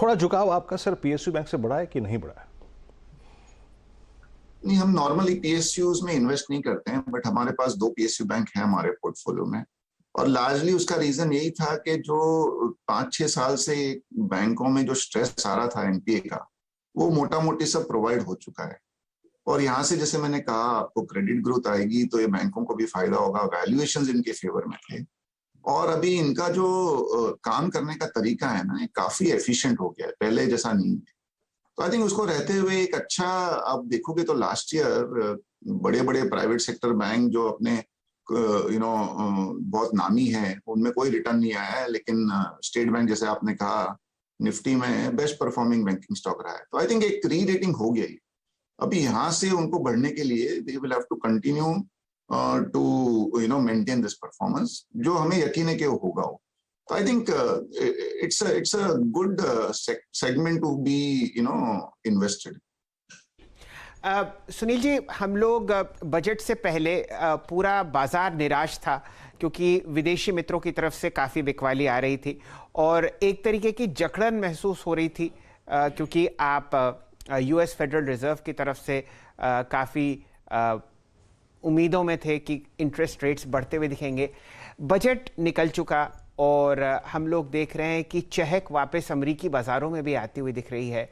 थोड़ा झुकाव आपका सर पीएसयू बैंक से बढ़ा है कि नहीं बढ़ा है? नहीं, हम नॉर्मली पीएसयूज में इन्वेस्ट नहीं करते हैं, बट हमारे पास 2 पीएसयू बैंक हैं हमारे पोर्टफोलियो में। और लार्जली उसका रीजन यही था कि जो 5-6 साल से बैंकों में जो स्ट्रेस आ रहा था एनपीए का, वो मोटा मोटी सब प्रोवाइड हो चुका है। और यहाँ से जैसे मैंने कहा, आपको क्रेडिट ग्रोथ आएगी तो ये बैंकों को भी फायदा होगा। वैल्यूएशंस इनके फेवर में थे, और अभी इनका जो काम करने का तरीका है ना, ये काफी एफिशिएंट हो गया है, पहले जैसा नहीं है। तो आई थिंक उसको रहते हुए एक अच्छा, आप देखोगे तो लास्ट ईयर बड़े बड़े प्राइवेट सेक्टर बैंक जो अपने बहुत नामी है, उनमें कोई रिटर्न नहीं आया है, लेकिन स्टेट बैंक जैसे आपने कहा निफ्टी में बेस्ट परफॉर्मिंग बैंकिंग स्टॉक रहा है। तो आई थिंक एक री रेटिंग हो गई। अभी यहाँ से उनको बढ़ने के लिए they will have to continue to maintain this performance, जो हमें यकीन है कि वो होगा। So I think it's a good segment to be invested. Sunil ji, हम लोग बजट से पहले पूरा बाजार निराश था, क्योंकि विदेशी मित्रों की तरफ से काफ़ी बिकवाली आ रही थी और एक तरीके की जकड़न महसूस हो रही थी, क्योंकि आप यूएस फेडरल रिजर्व की तरफ से काफ़ी उम्मीदों में थे कि इंटरेस्ट रेट्स बढ़ते हुए दिखेंगे। बजट निकल चुका और हम लोग देख रहे हैं कि चहक वापस अमेरिकी बाज़ारों में भी आती हुई दिख रही है।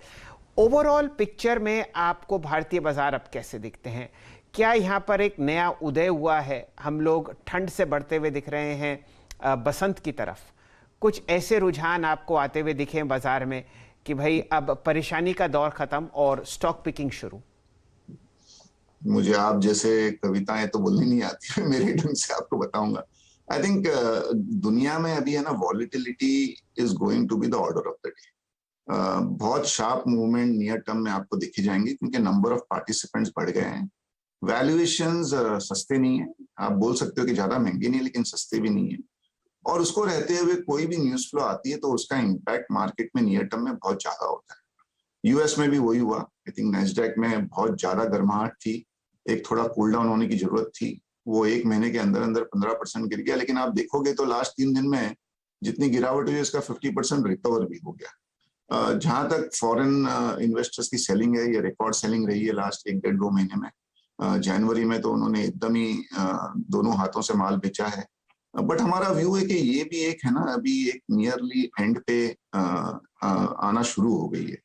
ओवरऑल पिक्चर में आपको भारतीय बाज़ार अब कैसे दिखते हैं? क्या यहाँ पर एक नया उदय हुआ है? हम लोग ठंड से बढ़ते हुए दिख रहे हैं बसंत की तरफ। कुछ ऐसे रुझान आपको आते हुए दिखे हैं बाज़ार में कि भाई अब परेशानी का दौर ख़त्म और स्टॉक पिकिंग शुरू? मुझे आप जैसे कविताएं तो बोलनी नहीं आती है, मेरे ढंग से आपको बताऊंगा। आई थिंक दुनिया में अभी है ना, volatility is going to be the order of the day. बहुत शार्प मूवमेंट नियर टर्म में आपको दिखे जाएंगे, क्योंकि नंबर ऑफ पार्टिसिपेंट्स बढ़ गए हैं। वैल्यूएशंस सस्ते नहीं है, आप बोल सकते हो कि ज्यादा महंगे नहीं, लेकिन सस्ते भी नहीं है। और उसको रहते हुए कोई भी न्यूज फ्लो आती है तो उसका इम्पैक्ट मार्केट में नियर टर्म में बहुत ज्यादा होता है। यूएस में भी वही हुआ। आई थिंक नैस्डैक में बहुत ज्यादा गर्माहट थी, एक थोड़ा कूल डाउन होने की जरूरत थी। वो एक महीने के अंदर अंदर 15% गिर गया, लेकिन आप देखोगे तो लास्ट 3 दिन में जितनी गिरावट हुई उसका 50% रिकवर भी हो गया। जहां तक फॉरेन इन्वेस्टर्स की सेलिंग है, ये रिकॉर्ड सेलिंग रही है लास्ट 1-1.5-2 महीने में। जनवरी में तो उन्होंने एकदम ही दोनों हाथों से माल बेचा है। बट हमारा व्यू है कि ये भी एक है ना, अभी एक नियरली एंड पे आना शुरू हो गई है।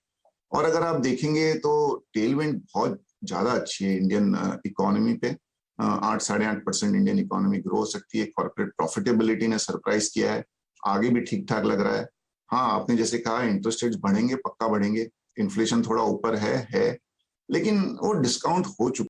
और अगर आप देखेंगे तो टेलविंड बहुत ज्यादा अच्छी है इंडियन इकोनॉमी पे। 8-8.5% इंडियन इकोनॉमी ग्रो हो सकती है। कॉर्पोरेट प्रॉफिटेबिलिटी ने सरप्राइज किया है, आगे भी ठीक ठाक लग रहा है। हाँ, आपने जैसे कहा इंटरेस्ट रेट्स बढ़ेंगे, पक्का बढ़ेंगे। इन्फ्लेशन थोड़ा ऊपर है, लेकिन वो डिस्काउंट हो चुका